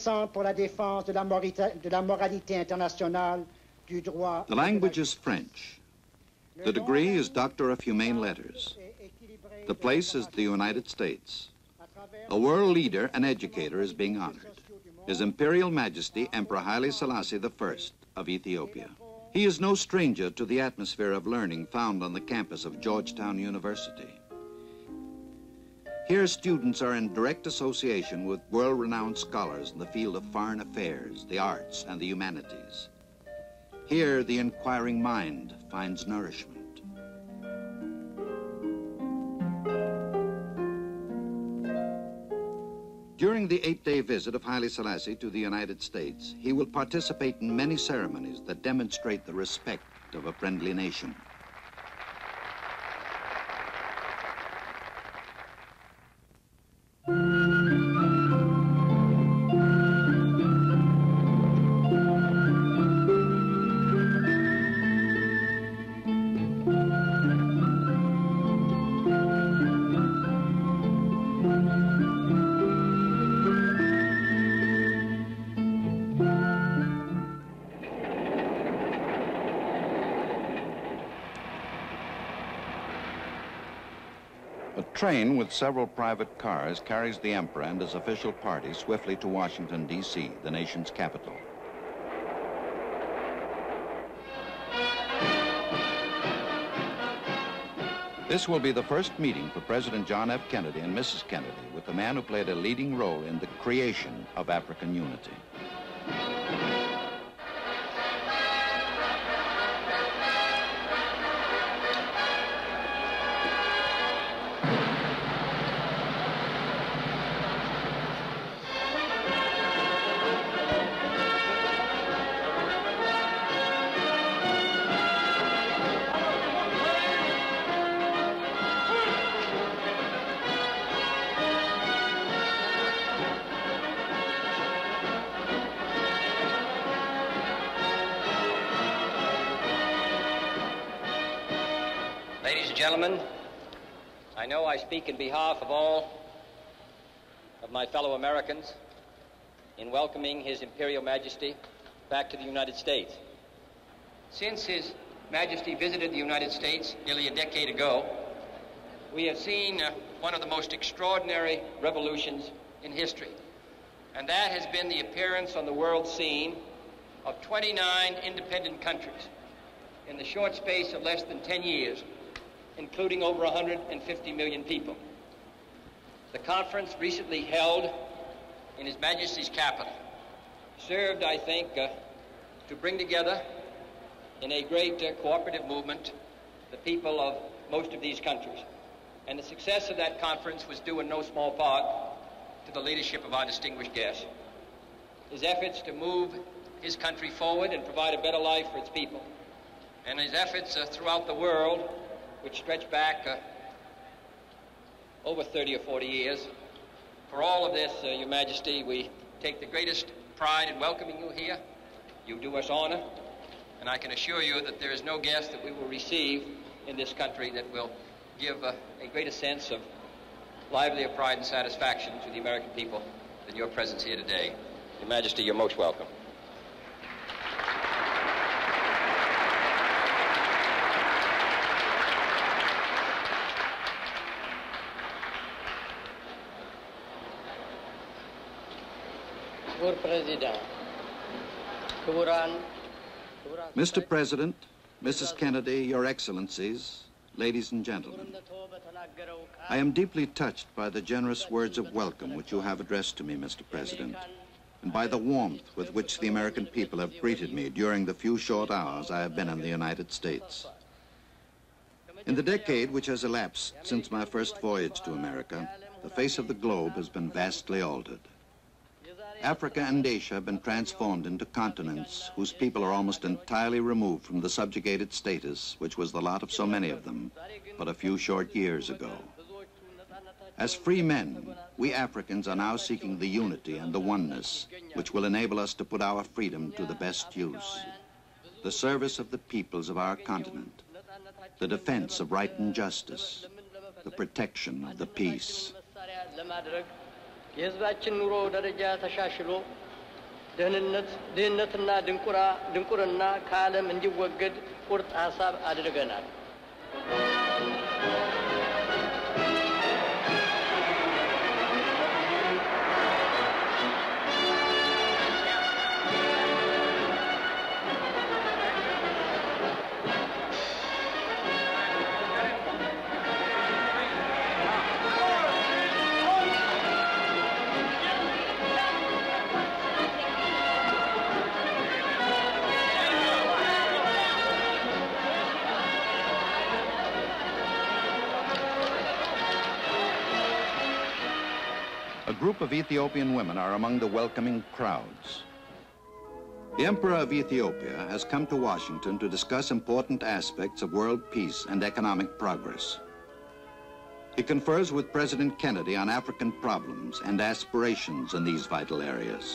pour la défense de la moralité internationale, du droit. The language is French. The degree is Doctor of Humane Letters. The place is the United States. A world leader and educator is being honored. His Imperial Majesty Emperor Haile Selassie I of Ethiopia. He is no stranger to the atmosphere of learning found on the campus of Georgetown University. Here, students are in direct association with world-renowned scholars in the field of foreign affairs, the arts, and the humanities. Here, the inquiring mind finds nourishment. During the 8-day visit of Haile Selassie to the United States, he will participate in many ceremonies that demonstrate the respect of a friendly nation. A train with several private cars carries the Emperor and his official party swiftly to Washington, D.C., the nation's capital. This will be the first meeting for President John F. Kennedy and Mrs. Kennedy with the man who played a leading role in the creation of African unity. Ladies and gentlemen, I know I speak in behalf of all of my fellow Americans in welcoming His Imperial Majesty back to the United States. Since His Majesty visited the United States nearly a decade ago, we have seen one of the most extraordinary revolutions in history, and that has been the appearance on the world scene of 29 independent countries in the short space of less than 10 years, including over 150 million people. The conference recently held in His Majesty's capital served, I think, to bring together in a great cooperative movement the people of most of these countries. And the success of that conference was due in no small part to the leadership of our distinguished guest. His efforts to move his country forward and provide a better life for its people, and his efforts throughout the world, which stretch back over 30 or 40 years. For all of this, Your Majesty, we take the greatest pride in welcoming you here. You do us honor, and I can assure you that there is no guest that we will receive in this country that will give a greater sense of livelier pride and satisfaction to the American people than your presence here today. Your Majesty, you're most welcome. Mr. President, Mrs. Kennedy, Your Excellencies, ladies and gentlemen, I am deeply touched by the generous words of welcome which you have addressed to me, Mr. President, and by the warmth with which the American people have greeted me during the few short hours I have been in the United States. In the decade which has elapsed since my first voyage to America, the face of the globe has been vastly altered. Africa and Asia have been transformed into continents whose people are almost entirely removed from the subjugated status which was the lot of so many of them but a few short years ago. As free men, we Africans are now seeking the unity and the oneness which will enable us to put our freedom to the best use. The service of the peoples of our continent, the defense of right and justice, the protection of the peace. የህዝባችን ኑሮ ደረጃ ተሻሽሎ ድህነትና ድንቁርና ከዓለም እንዲወገድ ቁርጥ ሐሳብ አድርገናል። A group of Ethiopian women are among the welcoming crowds. The Emperor of Ethiopia has come to Washington to discuss important aspects of world peace and economic progress. He confers with President Kennedy on African problems and aspirations in these vital areas.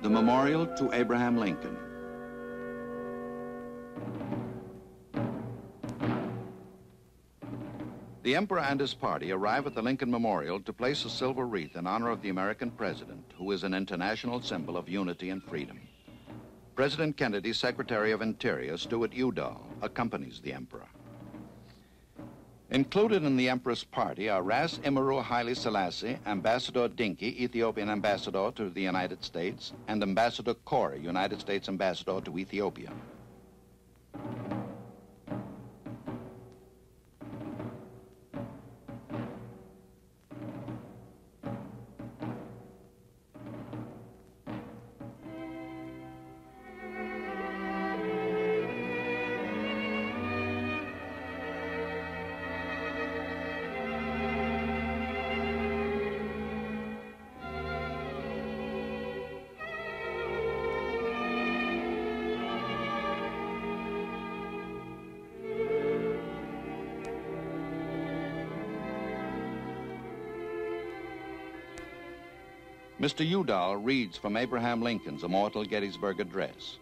The memorial to Abraham Lincoln. The Emperor and his party arrive at the Lincoln Memorial to place a silver wreath in honor of the American president, who is an international symbol of unity and freedom. President Kennedy's Secretary of Interior, Stuart Udall, accompanies the Emperor. Included in the Emperor's party are Ras Imru Haile Selassie, Ambassador Dinky, Ethiopian ambassador to the United States, and Ambassador Corey, United States ambassador to Ethiopia. Mr. Udall reads from Abraham Lincoln's immortal Gettysburg Address.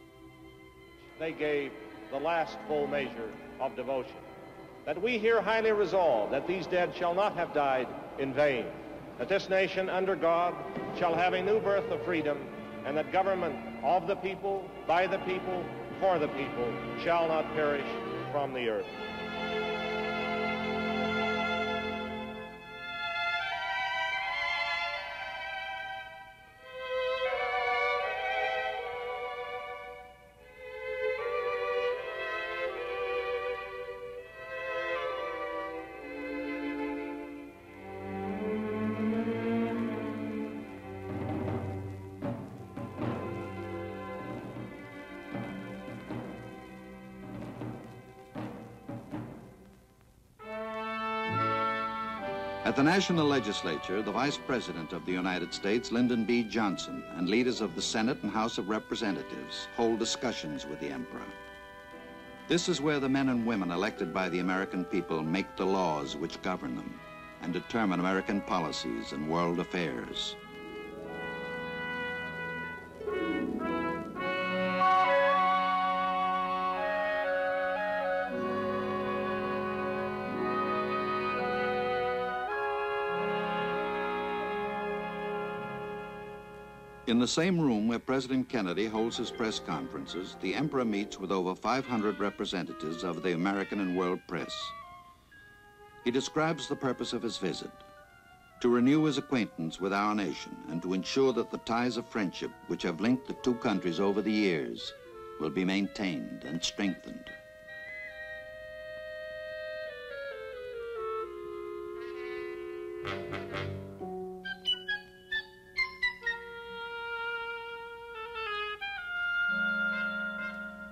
They gave the last full measure of devotion. That we here highly resolve that these dead shall not have died in vain, that this nation under God shall have a new birth of freedom, and that government of the people, by the people, for the people, shall not perish from the earth. At the National Legislature, the Vice President of the United States, Lyndon B. Johnson, and leaders of the Senate and House of Representatives hold discussions with the Emperor. This is where the men and women elected by the American people make the laws which govern them and determine American policies and world affairs. In the same room where President Kennedy holds his press conferences, the Emperor meets with over 500 representatives of the American and world press. He describes the purpose of his visit: to renew his acquaintance with our nation and to ensure that the ties of friendship which have linked the two countries over the years will be maintained and strengthened.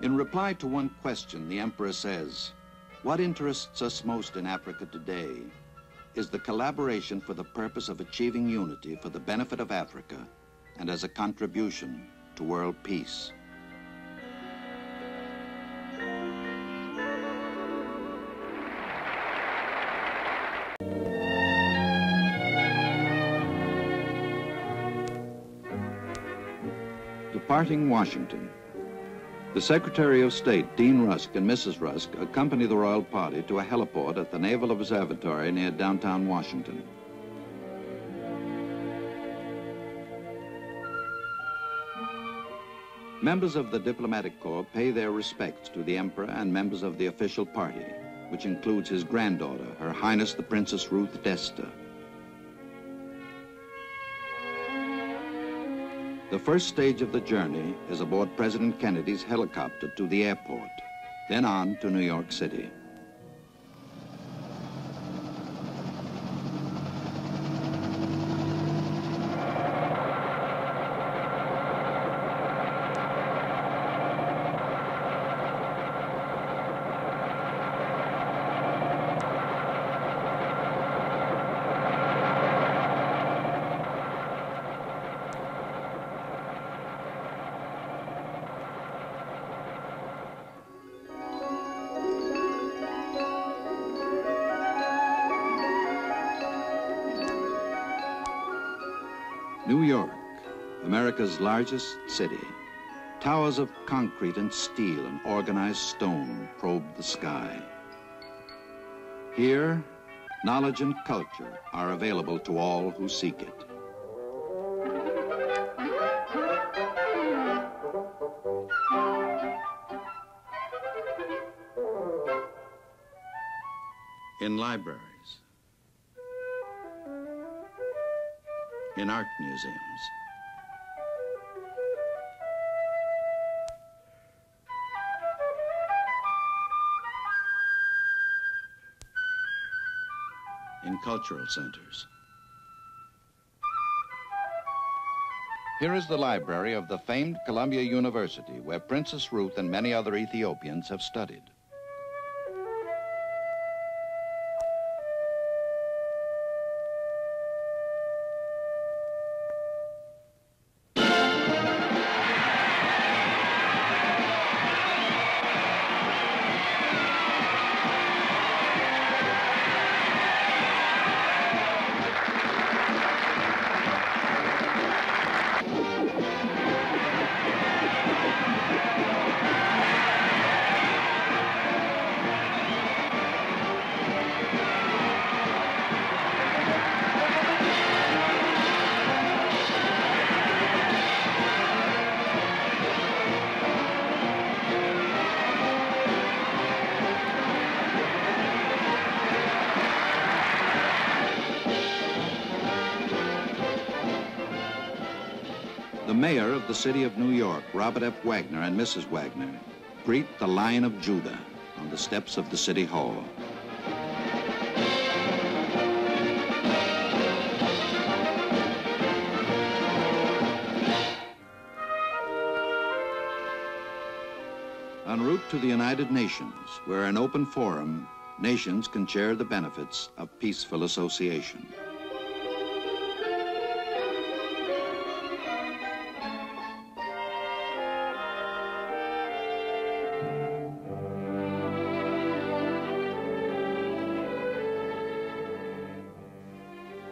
In reply to one question, the emperor says, "What interests us most in Africa today is the collaboration for the purpose of achieving unity for the benefit of Africa and as a contribution to world peace." Departing Washington, the Secretary of State, Dean Rusk, and Mrs. Rusk accompany the royal party to a heliport at the Naval Observatory near downtown Washington. Members of the diplomatic corps pay their respects to the emperor and members of the official party, which includes his granddaughter, Her Highness the Princess Ruth d'Este. The first stage of the journey is aboard President Kennedy's helicopter to the airport, then on to New York City. New York, America's largest city. Towers of concrete and steel and organized stone probe the sky. Here, knowledge and culture are available to all who seek it. In libraries, in art museums, in cultural centers. Here is the library of the famed Columbia University, where Princess Ruth and many other Ethiopians have studied. The mayor of the city of New York, Robert F. Wagner, and Mrs. Wagner greet the Lion of Judah on the steps of the City Hall. En route to the United Nations, where an open forum, nations can share the benefits of peaceful association.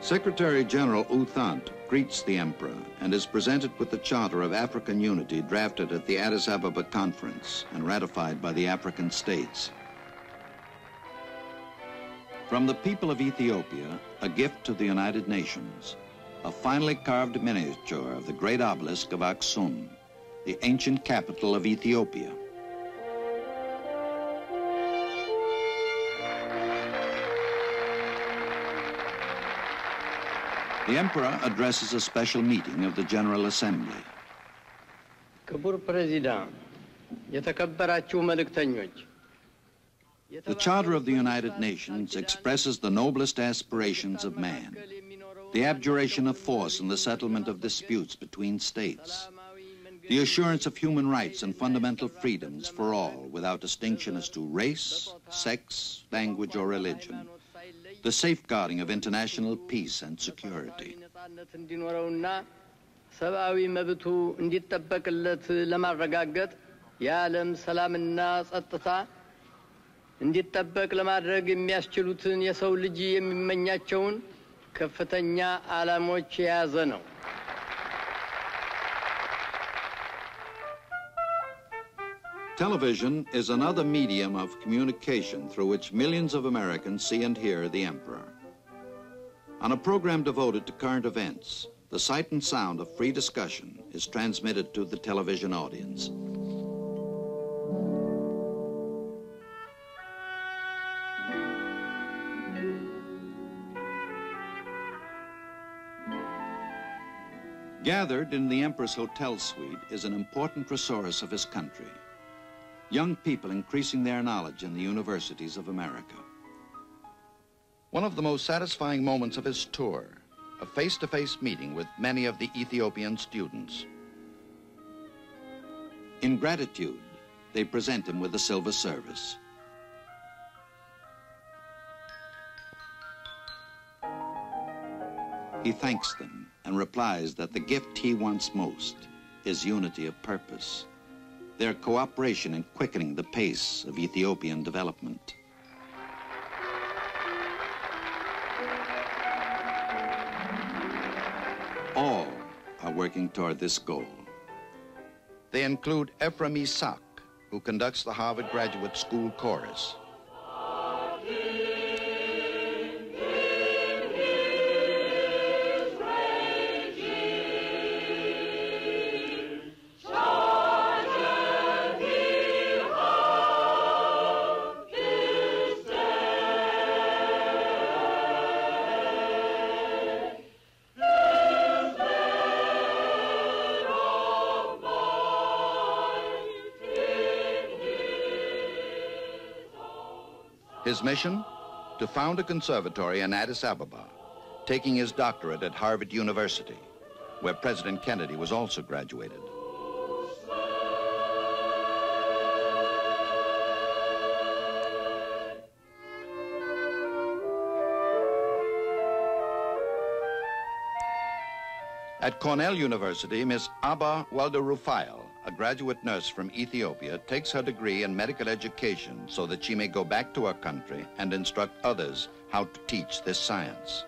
Secretary General U Thant greets the emperor and is presented with the Charter of African Unity drafted at the Addis Ababa Conference and ratified by the African states. From the people of Ethiopia, a gift to the United Nations, a finely carved miniature of the great obelisk of Aksum, the ancient capital of Ethiopia. The emperor addresses a special meeting of the General Assembly. ክቡር ፕሬዚዳንት፣ የተከበራችሁ መልእክተኞች፣ The Charter of the United Nations expresses the noblest aspirations of man, the abjuration of force in the settlement of disputes between states, the assurance of human rights and fundamental freedoms for all without distinction as to race, sex, language, or religion, the safeguarding of international peace and security. ሰብአዊ መብቱ እንዲጠበቅለት ለማረጋገጥ የዓለም ሰላምና ጸጥታ እንዲጠበቅ ለማድረግ የሚያስችሉትን የሰው ልጅ የሚመኛቸውን ከፍተኛ ዓላማዎች የያዘ ነው። Television is another medium of communication through which millions of Americans see and hear the Emperor. On a program devoted to current events, the sight and sound of free discussion is transmitted to the television audience. Gathered in the Emperor's hotel suite is an important resource of his country. Young people increasing their knowledge in the universities of America. One of the most satisfying moments of his tour, a face-to-face meeting with many of the Ethiopian students. In gratitude, they present him with a silver service. He thanks them and replies that the gift he wants most is unity of purpose, their cooperation in quickening the pace of Ethiopian development. All are working toward this goal. They include Ephraim Isaac, who conducts the Harvard Graduate School Chorus. His mission? To found a conservatory in Addis Ababa, taking his doctorate at Harvard University, where President Kennedy was also graduated. At Cornell University, Miss Abba Walder-Rufael, a graduate nurse from Ethiopia, takes her degree in medical education so that she may go back to her country and instruct others how to teach this science.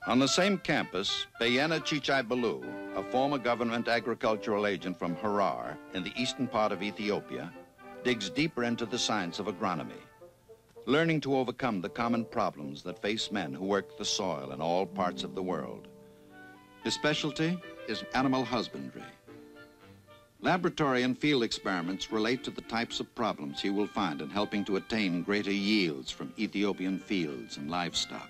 On the same campus, Bayena Chichai-Balu, a former government agricultural agent from Harar in the eastern part of Ethiopia, digs deeper into the science of agronomy, learning to overcome the common problems that face men who work the soil in all parts of the world. His specialty is animal husbandry. Laboratory and field experiments relate to the types of problems he will find in helping to attain greater yields from Ethiopian fields and livestock.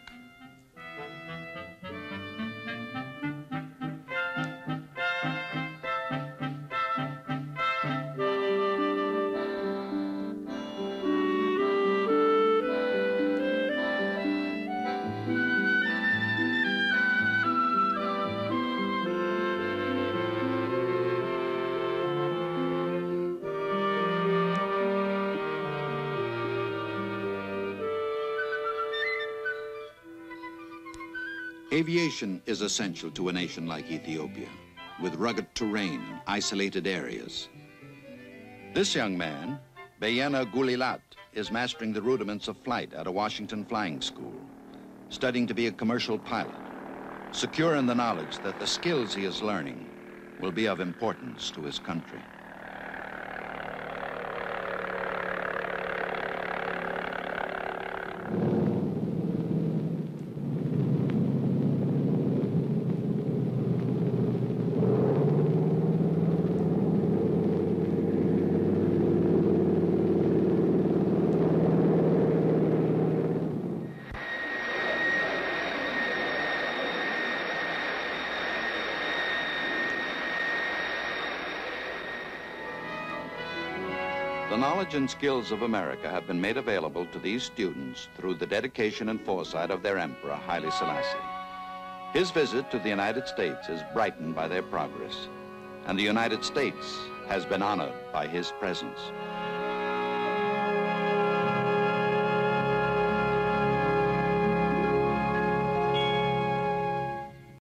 Aviation is essential to a nation like Ethiopia, with rugged terrain and isolated areas. This young man, Bayena Gulilat, is mastering the rudiments of flight at a Washington flying school, studying to be a commercial pilot, secure in the knowledge that the skills he is learning will be of importance to his country. The knowledge and skills of America have been made available to these students through the dedication and foresight of their Emperor, Haile Selassie. His visit to the United States is brightened by their progress, and the United States has been honored by his presence.